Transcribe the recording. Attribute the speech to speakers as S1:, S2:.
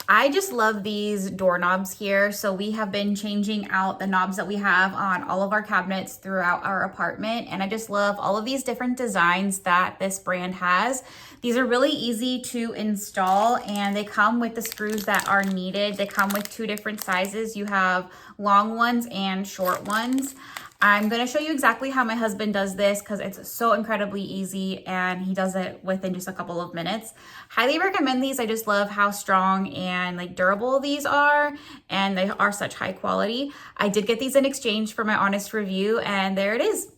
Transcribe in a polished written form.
S1: I just love these doorknobs here. So we have been changing out the knobs that we have on all of our cabinets throughout our apartment. And I just love all of these different designs that this brand has. These are really easy to install and they come with the screws that are needed. They come with 2 different sizes. You have long ones and short ones. I'm going to show you exactly how my husband does this because it's so incredibly easy and he does it within just a couple of minutes. Highly recommend these. I just love how strong and like durable these are, and they are such high quality. I did get these in exchange for my honest review, and there it is.